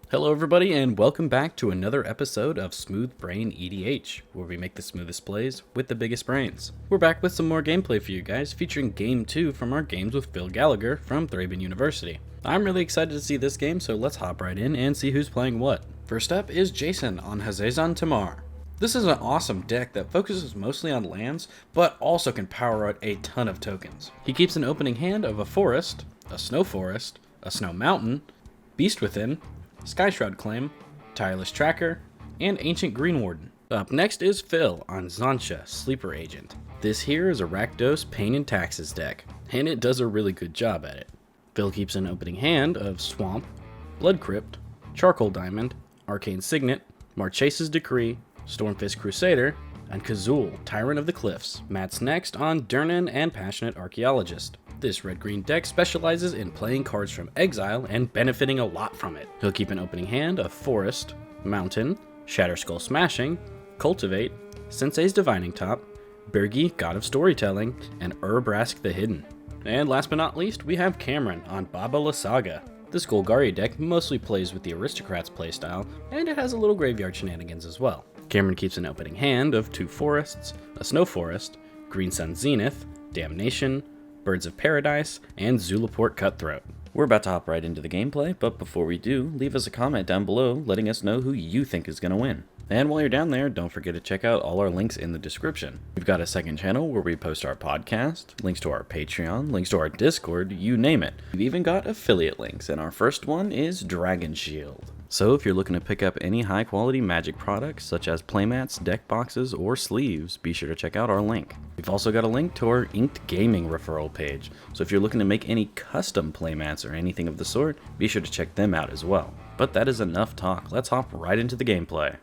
Hello everybody and welcome back to another episode of SmoothBrainEDH, where we make the smoothest plays with the biggest brains. We're back with some more gameplay for you guys, featuring Game 2 from our Games with Phil Gallagher from ThrabenU University. I'm really excited to see this game, so let's hop right in and see who's playing what. First up is Jason on Hazezon Tamar. This is an awesome deck that focuses mostly on lands, but also can power out a ton of tokens. He keeps an opening hand of a forest, a snow forest, a snow mountain, Beast Within, Skyshroud Claim, Tireless Tracker, and Ancient Green Warden. Up next is Phil on Xantcha, Sleeper Agent. This here is a Rakdos Pain and Taxes deck, and it does a really good job at it. Phil keeps an opening hand of Swamp, Blood Crypt, Charcoal Diamond, Arcane Signet, Marchesa's Decree, Stormfist Crusader, and Kazul, Tyrant of the Cliffs. Matt's next on Durnan and Passionate Archaeologist. This red-green deck specializes in playing cards from exile and benefiting a lot from it. He'll keep an opening hand of Forest, Mountain, Shatterskull Smashing, Cultivate, Sensei's Divining Top, Birgi, God of Storytelling, and Urbrask the Hidden. And last but not least, we have Cameron on Baba Lysaga. This Golgari deck mostly plays with the Aristocrats playstyle, and it has a little graveyard shenanigans as well. Cameron keeps an opening hand of 2 forests, a snow forest, Green Sun Zenith, Damnation, Birds of Paradise, and Zulaport Cutthroat. We're about to hop right into the gameplay, but before we do, leave us a comment down below letting us know who you think is going to win. And while you're down there, don't forget to check out all our links in the description. We've got a second channel where we post our podcast, links to our Patreon, links to our Discord, you name it. We've even got affiliate links, and our first one is Dragon Shield. So if you're looking to pick up any high quality Magic products such as playmats, deck boxes, or sleeves, be sure to check out our link. We've also got a link to our Inked Gaming referral page, so if you're looking to make any custom playmats or anything of the sort, be sure to check them out as well. But that is enough talk, let's hop right into the gameplay.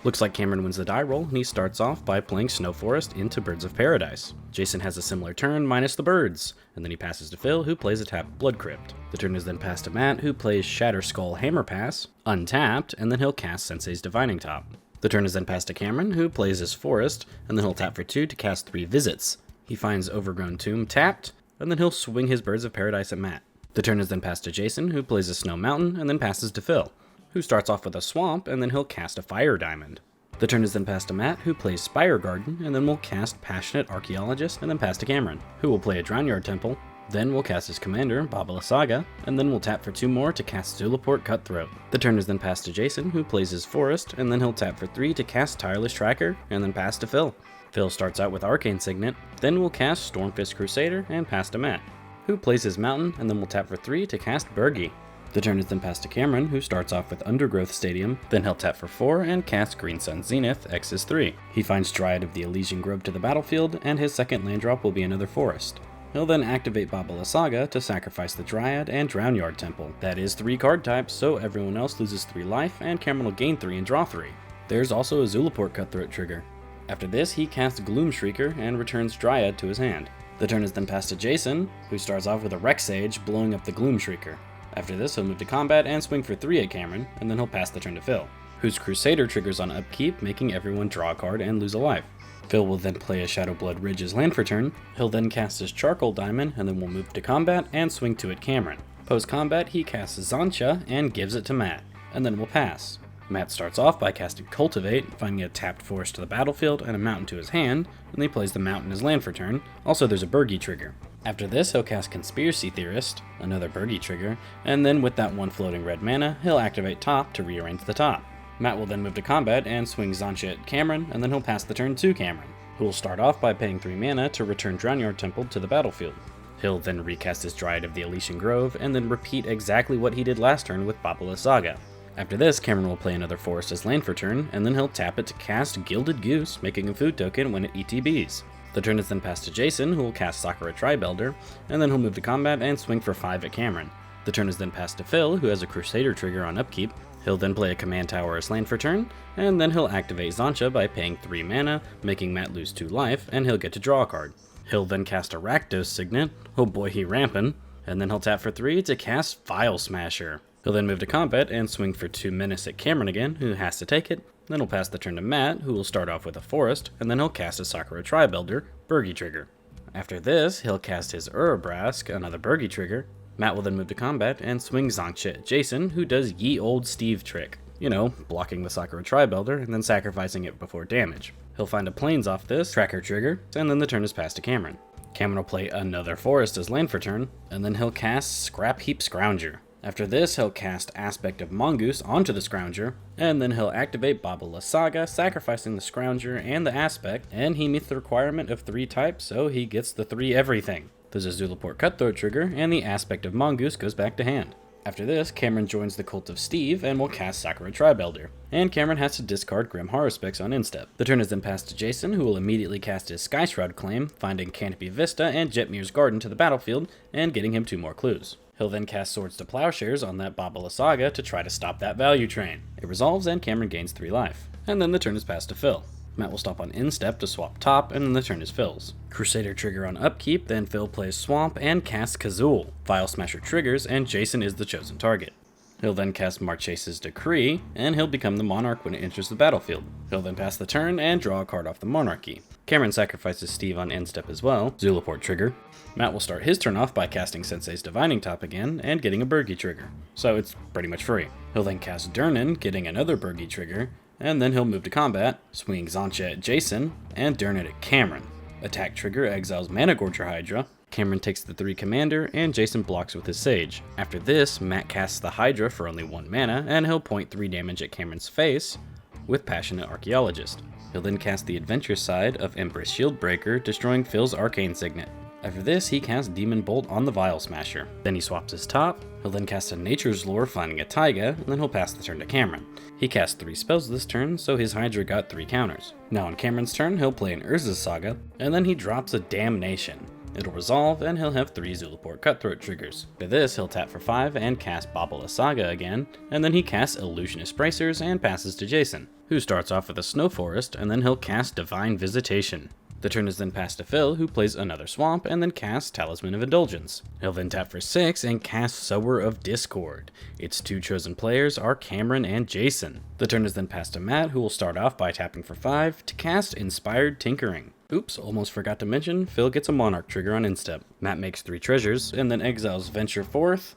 Looks like Cameron wins the die roll, and he starts off by playing Snow Forest into Birds of Paradise. Jason has a similar turn, minus the birds, and then he passes to Phil, who plays a tapped Blood Crypt. The turn is then passed to Matt, who plays Shatterskull Hammer Pass, untapped, and then he'll cast Sensei's Divining Top. The turn is then passed to Cameron, who plays his Forest, and then he'll tap for 2 to cast 3 Visits. He finds Overgrown Tomb tapped, and then he'll swing his Birds of Paradise at Matt. The turn is then passed to Jason, who plays a Snow Mountain, and then passes to Phil, who starts off with a Swamp, and then he'll cast a Fire Diamond. The turn is then passed to Matt, who plays Spire Garden, and then will cast Passionate Archaeologist, and then pass to Cameron, who will play a Drownyard Temple, then will cast his commander, Baba Lysaga, and then will tap for 2 more to cast Zulaport Cutthroat. The turn is then passed to Jason, who plays his Forest, and then he'll tap for 3 to cast Tireless Tracker, and then pass to Phil. Phil starts out with Arcane Signet, then will cast Stormfist Crusader, and pass to Matt, who plays his Mountain, and then will tap for 3 to cast Birgi. The turn is then passed to Cameron, who starts off with Undergrowth Stadium, then he'll tap for 4 and cast Green Sun Zenith, X is 3. He finds Dryad of the Elysian Grove to the battlefield, and his second land drop will be another Forest. He'll then activate Baba Lysaga to sacrifice the Dryad and Drownyard Temple. That is 3 card types, so everyone else loses 3 life, and Cameron will gain 3 and draw 3. There's also a Zulaport Cutthroat trigger. After this, he casts Gloom Shrieker and returns Dryad to his hand. The turn is then passed to Jason, who starts off with a Rex Sage, blowing up the Gloom Shrieker. After this, he'll move to combat and swing for 3 at Cameron, and then he'll pass the turn to Phil, whose Crusader triggers on upkeep, making everyone draw a card and lose a life. Phil will then play a Shadowblood Ridge as land for turn. He'll then cast his Charcoal Diamond, and then will move to combat and swing 2 at Cameron. Post-combat, he casts Xantcha and gives it to Matt, and then will pass. Matt starts off by casting Cultivate, finding a tapped forest to the battlefield and a mountain to his hand, and he plays the mountain as land for turn. Also, there's a Birgi trigger. After this, he'll cast Conspiracy Theorist, another Birgi trigger, and then with that 1 floating red mana, he'll activate Top to rearrange the top. Matt will then move to combat and swing Xantcha at Cameron, and then he'll pass the turn to Cameron, who will start off by paying 3 mana to return Drownyard Temple to the battlefield. He'll then recast his Dryad of the Elysian Grove, and then repeat exactly what he did last turn with Baba Lysaga. After this, Cameron will play another Forest as land for turn, and then he'll tap it to cast Gilded Goose, making a food token when it ETBs. The turn is then passed to Jason, who will cast Sakura Tribelder, and then he'll move to combat and swing for 5 at Cameron. The turn is then passed to Phil, who has a Crusader trigger on upkeep. He'll then play a Command Tower as land for turn, and then he'll activate Xantcha by paying 3 mana, making Matt lose 2 life, and he'll get to draw a card. He'll then cast a Rakdos Signet, oh boy he rampin', and then he'll tap for 3 to cast File Smasher. He'll then move to combat and swing for 2 Menace at Cameron again, who has to take it. Then he'll pass the turn to Matt, who will start off with a Forest, and then he'll cast a Sakura Tribelder, Birgi trigger. After this, he'll cast his Urbrask, another Birgi trigger, Matt will then move to combat and swing Xantcha at Jason, who does Ye Old Steve trick. You know, blocking the Sakura Tri-Belter and then sacrificing it before damage. He'll find a plains off this, tracker trigger, and then the turn is passed to Cameron. Cameron will play another forest as land for turn, and then he'll cast Scrap Heap Scrounger. After this, he'll cast Aspect of Mongoose onto the Scrounger, and then he'll activate Baba Lysaga, sacrificing the Scrounger and the Aspect, and he meets the requirement of 3 types, so he gets the 3 everything. There's a Zulaport Cutthroat trigger, and the Aspect of Mongoose goes back to hand. After this, Cameron joins the Cult of Steve and will cast Sakura Tri-Belter, and Cameron has to discard Grim Horror-Specs on instep. The turn is then passed to Jason, who will immediately cast his Sky Shroud claim, finding Canopy Vista and Jetmir's Garden to the battlefield, and getting him 2 more clues. He'll then cast Swords to Plowshares on that Baba Lysaga to try to stop that value train. It resolves and Cameron gains 3 life. And then the turn is passed to Phil. Matt will stop on instep to swap top, and then the turn is Phil's. Crusader trigger on upkeep, then Phil plays Swamp and casts Kazul. File Smasher triggers, and Jason is the chosen target. He'll then cast Marchese's Decree, and he'll become the Monarch when it enters the battlefield. He'll then pass the turn and draw a card off the Monarchy. Cameron sacrifices Steve on instep as well, Zulaport trigger. Matt will start his turn off by casting Sensei's Divining Top again, and getting a Burgi trigger, so it's pretty much free. He'll then cast Durnan, getting another Burgi trigger, and then he'll move to combat, swinging Xantcha at Jason, and Durnan at Cameron. Attack trigger exiles Managorger Hydra. Cameron takes the 3 commander, and Jason blocks with his Sage. After this, Matt casts the Hydra for only 1 mana, and he'll point 3 damage at Cameron's face with Passionate Archaeologist. He'll then cast the Adventure side of Empress Shieldbreaker, destroying Phil's Arcane Signet. After this, he casts Demon Bolt on the Vial Smasher. Then he swaps his top. He'll then cast a Nature's Lore, finding a Taiga, and then he'll pass the turn to Cameron. He cast 3 spells this turn, so his Hydra got 3 counters. Now on Cameron's turn, he'll play an Urza's Saga, and then he drops a Damnation. It'll resolve, and he'll have 3 Zulaport Cutthroat triggers. For this, he'll tap for 5 and cast Baba Lysaga again, and then he casts Illusionist Bracers and passes to Jason, who starts off with a Snow Forest, and then he'll cast Divine Visitation. The turn is then passed to Phil, who plays another Swamp, and then casts Talisman of Indulgence. He'll then tap for 6 and cast Sower of Discord. Its 2 chosen players are Cameron and Jason. The turn is then passed to Matt, who will start off by tapping for 5 to cast Inspired Tinkering. Oops, almost forgot to mention, Phil gets a Monarch trigger on instep. Matt makes 3 treasures, and then exiles Venture Forth,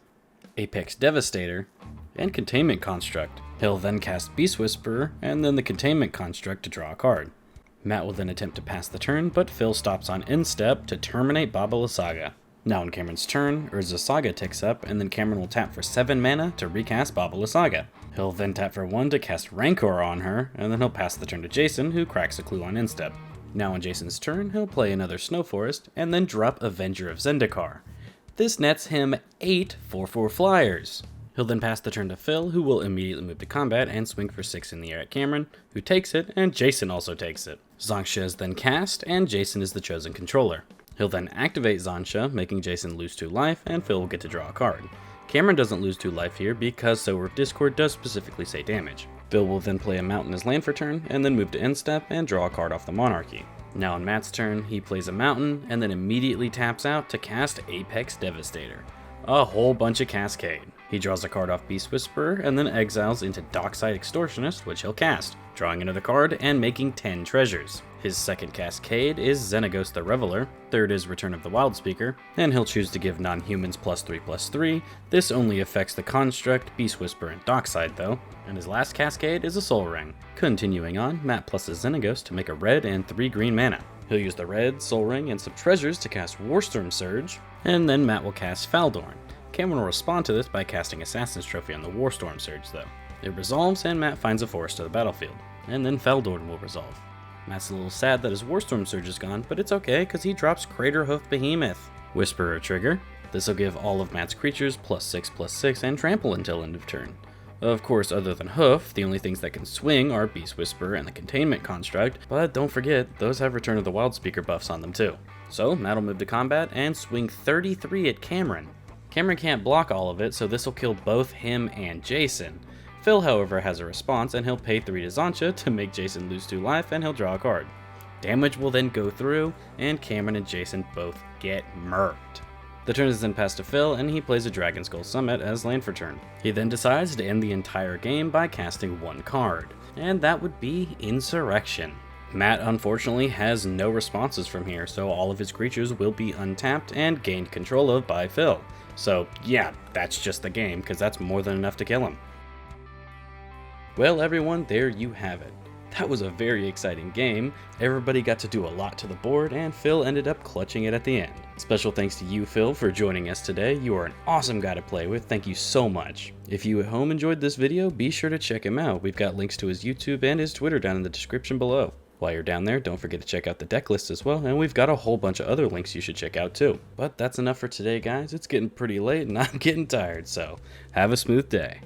Apex Devastator, and Containment Construct. He'll then cast Beast Whisperer, and then the Containment Construct to draw a card. Matt will then attempt to pass the turn, but Phil stops on instep to terminate Baba Lysaga. Now on Cameron's turn, Urza's Saga ticks up, and then Cameron will tap for 7 mana to recast Baba Lysaga. He'll then tap for 1 to cast Rancor on her, and then he'll pass the turn to Jason, who cracks a clue on instep. Now on Jason's turn, he'll play another Snow Forest, and then drop Avenger of Zendikar. This nets him 8 4/4 flyers. He'll then pass the turn to Phil, who will immediately move to combat and swing for 6 in the air at Cameron, who takes it, and Jason also takes it. Xantcha is then cast, and Jason is the chosen controller. He'll then activate Xantcha, making Jason lose 2 life, and Phil will get to draw a card. Cameron doesn't lose 2 life here because Sower of Discord does specifically say damage. Phil will then play a Mountain as land for turn, and then move to end step and draw a card off the Monarchy. Now on Matt's turn, he plays a Mountain, and then immediately taps out to cast Apex Devastator. A whole bunch of Cascade. He draws a card off Beast Whisperer, and then exiles into Dockside Extortionist, which he'll cast, drawing another card and making 10 treasures. His second Cascade is Xenagos the Reveler, third is Return of the Wildspeaker, and he'll choose to give non-humans +3/+3. This only affects the Construct, Beast Whisperer, and Dockside though, and his last Cascade is a Soul Ring. Continuing on, Matt pluses Xenagos to make a red and 3 green mana. He'll use the red, Soul Ring, and some treasures to cast Warstorm Surge, and then Matt will cast Faldorn. Cameron will respond to this by casting Assassin's Trophy on the Warstorm Surge though. It resolves and Matt finds a forest to the battlefield, and then Faldorn will resolve. Matt's a little sad that his Warstorm Surge is gone, but it's okay because he drops Craterhoof Behemoth. Whisperer trigger. This will give all of Matt's creatures +6/+6 and trample until end of turn. Of course, other than Hoof, the only things that can swing are Beast Whisperer and the Containment Construct, but don't forget, those have Return of the Wildspeaker buffs on them too. So, Matt will move to combat and swing 33 at Cameron. Cameron can't block all of it, so this will kill both him and Jason. Phil, however, has a response, and he'll pay 3 to Xantcha to make Jason lose 2 life, and he'll draw a card. Damage will then go through, and Cameron and Jason both get murked. The turn is then passed to Phil, and he plays a Dragon Skull Summit as land for turn. He then decides to end the entire game by casting 1 card, and that would be Insurrection. Matt unfortunately has no responses from here, so all of his creatures will be untapped and gained control of by Phil. So yeah, that's just the game, because that's more than enough to kill him. Well everyone, there you have it. That was a very exciting game. Everybody got to do a lot to the board, and Phil ended up clutching it at the end. Special thanks to you, Phil, for joining us today. You are an awesome guy to play with. Thank you so much. If you at home enjoyed this video, be sure to check him out. We've got links to his YouTube and his Twitter down in the description below. While you're down there, don't forget to check out the deck list as well, and we've got a whole bunch of other links you should check out too. But that's enough for today, guys. It's getting pretty late, and I'm getting tired, so have a smooth day.